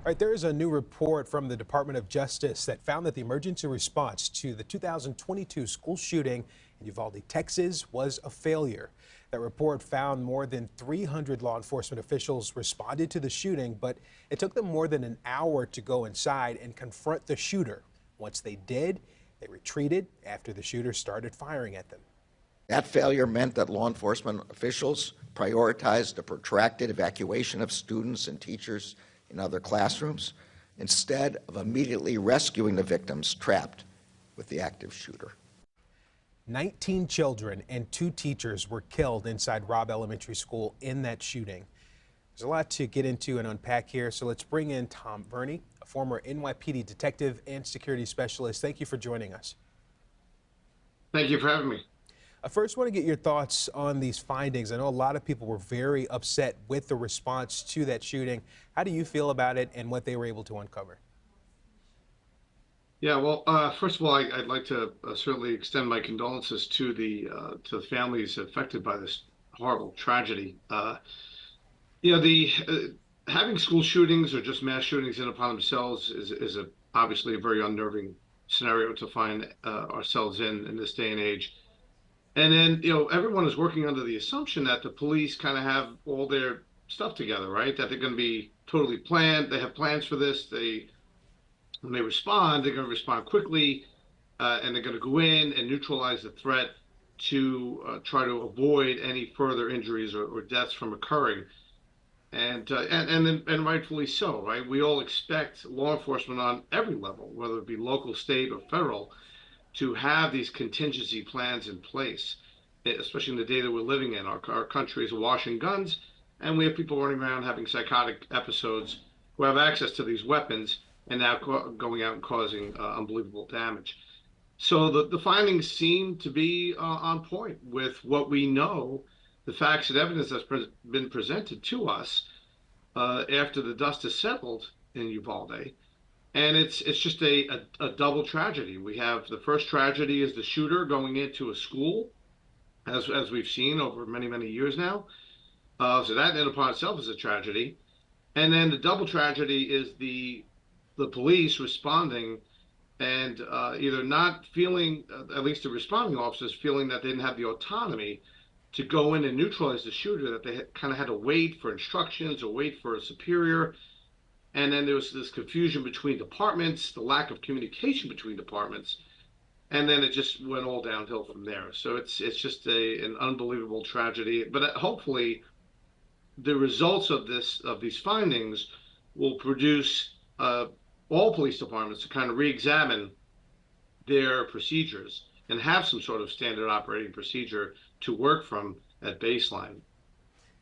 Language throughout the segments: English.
All right, there is a new report from the Department of Justice that found that the emergency response to the 2022 school shooting in Uvalde, Texas, was a failure. That report found more than 300 law enforcement officials responded to the shooting, but it took them more than an hour to go inside and confront the shooter. Once they did, they retreated after the shooter started firing at them. That failure meant that law enforcement officials prioritized a protracted evacuation of students and teachers in other classrooms instead of immediately rescuing the victims trapped with the active shooter. 19 children and 2 teachers were killed inside Robb Elementary School in that shooting. There's a lot to get into and unpack here, so let's bring in Tom Verni, a former NYPD detective and security specialist. Thank you for joining us. Thank you for having me. I first want to get your thoughts on these findings. I know a lot of people were very upset with the response to that shooting. How do you feel about it and what they were able to uncover? Yeah, well, first of all, I'd like to certainly extend my condolences to the families affected by this horrible tragedy. The having school shootings or just mass shootings in upon themselves is obviously a very unnerving scenario to find ourselves in this day and age. And then, everyone is working under the assumption that the police kind of have all their stuff together, right? That they're going to be totally planned. They have plans for this. When they respond, they're going to respond quickly, and they're going to go in and neutralize the threat to try to avoid any further injuries or deaths from occurring. And rightfully so, right? We all expect law enforcement on every level, whether it be local, state, or federal, to have these contingency plans in place, especially in the day that we're living in. Our country is awash in guns, and we have people running around having psychotic episodes who have access to these weapons and now going out and causing unbelievable damage. So the findings seem to be on point with what we know, the facts and evidence that's been presented to us after the dust has settled in Uvalde. And it's just a double tragedy. We have the first tragedy is the shooter going into a school, as we've seen over many, many years now. So that in upon itself is a tragedy. And then the double tragedy is the police responding and either not feeling, at least the responding officers, feeling that they didn't have the autonomy to go in and neutralize the shooter, that they kind of had to wait for instructions or wait for a superior. And then there was this confusion between departments, the lack of communication between departments, and then it just went all downhill from there. So it's just an unbelievable tragedy. But hopefully, the results of these findings will produce all police departments to kind of re-examine their procedures and have some sort of standard operating procedure to work from at baseline.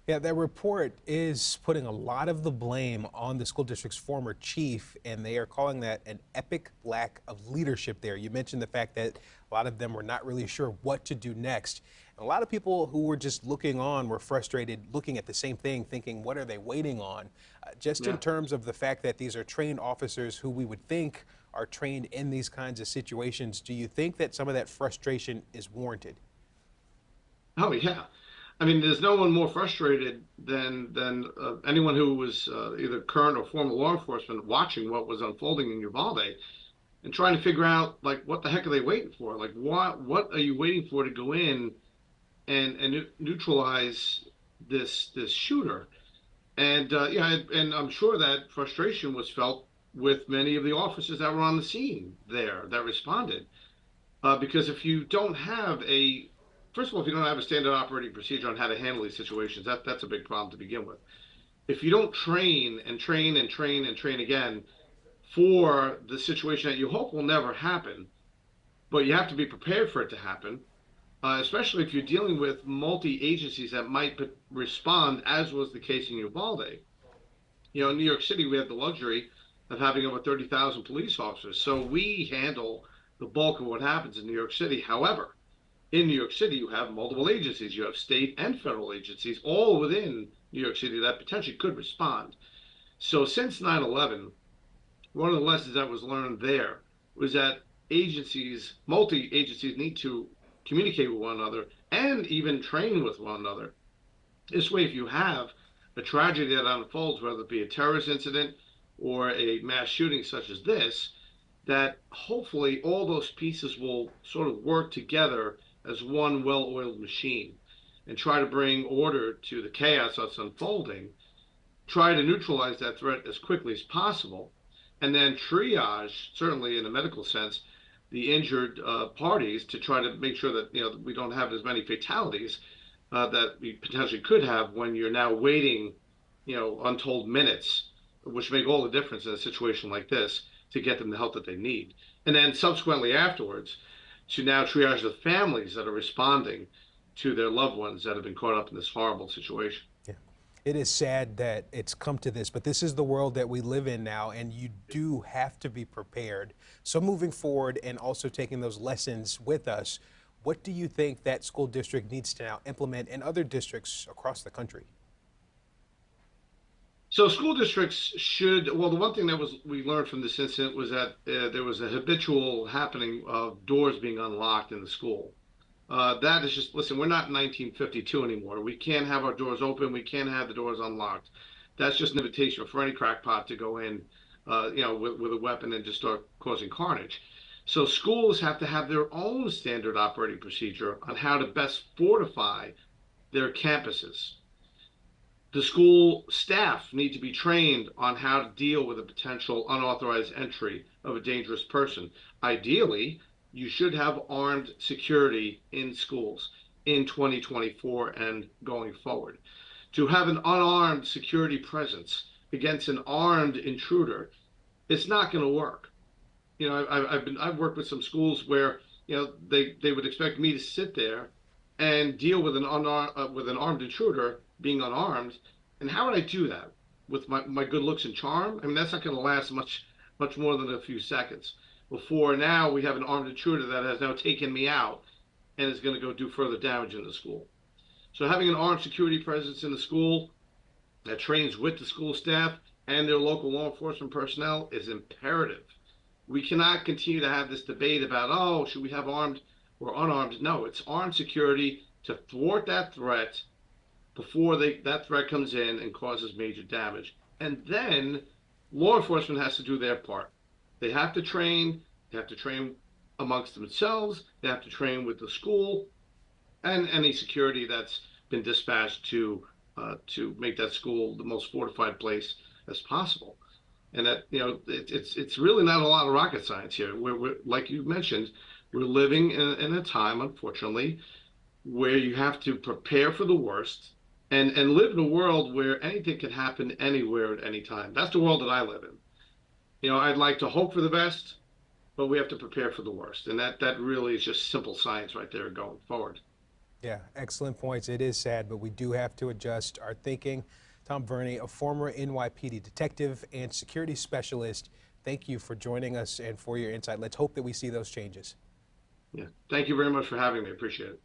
Yeah, that report is putting a lot of the blame on the school district's former chief, and they are calling that an epic lack of leadership there. You mentioned the fact that a lot of them were not really sure what to do next. And a lot of people who were just looking on were frustrated, looking at the same thing, thinking, what are they waiting on? In terms of the fact that these are trained officers who we would think are trained in these kinds of situations, do you think that some of that frustration is warranted? Oh, yeah. I mean, there's no one more frustrated than anyone who was either current or former law enforcement watching what was unfolding in Uvalde and trying to figure out, like, what the heck are they waiting for? Like, what are you waiting for to go in and neutralize this shooter? And and I'm sure that frustration was felt with many of the officers that were on the scene there that responded, because if you don't have first of all, if you don't have a standard operating procedure on how to handle these situations, that's a big problem to begin with. If you don't train and train and train and train again for the situation that you hope will never happen, but you have to be prepared for it to happen, especially if you're dealing with multi-agencies that might respond, as was the case in Uvalde. In New York City, we have the luxury of having over 30,000 police officers. So we handle the bulk of what happens in New York City. However, in New York City, you have multiple agencies. You have state and federal agencies all within New York City that potentially could respond. So since 9/11, one of the lessons that was learned there was that multi-agencies need to communicate with one another and even train with one another. This way, if you have a tragedy that unfolds, whether it be a terrorist incident or a mass shooting such as this, that hopefully all those pieces will sort of work together as one well-oiled machine and try to bring order to the chaos that's unfolding, try to neutralize that threat as quickly as possible, and then triage, certainly in a medical sense, the injured parties to try to make sure that we don't have as many fatalities that we potentially could have when you're now waiting, untold minutes, which make all the difference in a situation like this to get them the help that they need. And then subsequently afterwards, to now triage the families that are responding to their loved ones that have been caught up in this horrible situation. Yeah. It is sad that it's come to this, but this is the world that we live in now, and you do have to be prepared. So moving forward and also taking those lessons with us, what do you think that school district needs to now implement in other districts across the country? So school districts should, well, the one thing that we learned from this incident was that there was a habitual happening of doors being unlocked in the school. That is just, listen, we're not in 1952 anymore. We can't have our doors open. We can't have the doors unlocked. That's just an invitation for any crackpot to go in, with a weapon and just start causing carnage. So schools have to have their own standard operating procedure on how to best fortify their campuses. The school staff need to be trained on how to deal with a potential unauthorized entry of a dangerous person. Ideally, you should have armed security in schools in 2024 and going forward. To have an unarmed security presence against an armed intruder, it's not going to work. I've worked with some schools where they would expect me to sit there and deal with an armed intruder being unarmed. And how would I do that with my good looks and charm? I mean, that's not going to last much more than a few seconds. Before now, we have an armed intruder that has now taken me out and is going to go do further damage in the school. So having an armed security presence in the school that trains with the school staff and their local law enforcement personnel is imperative. We cannot continue to have this debate about, oh, should we have armed or unarmed? No, it's armed security to thwart that threat before that threat comes in and causes major damage. And then law enforcement has to do their part. They have to train. They have to train amongst themselves. They have to train with the school and any security that's been dispatched to make that school the most fortified place as possible. And that it's really not a lot of rocket science here. We're like you mentioned, we're living in a time, unfortunately, where you have to prepare for the worst and live in a world where anything can happen anywhere at any time. That's the world that I live in. I'd like to hope for the best, but we have to prepare for the worst. And that really is just simple science right there going forward. Yeah, excellent points. It is sad, but we do have to adjust our thinking. Tom Verni, a former NYPD detective and security specialist, thank you for joining us and for your insight. Let's hope that we see those changes. Yeah. Thank you very much for having me. Appreciate it.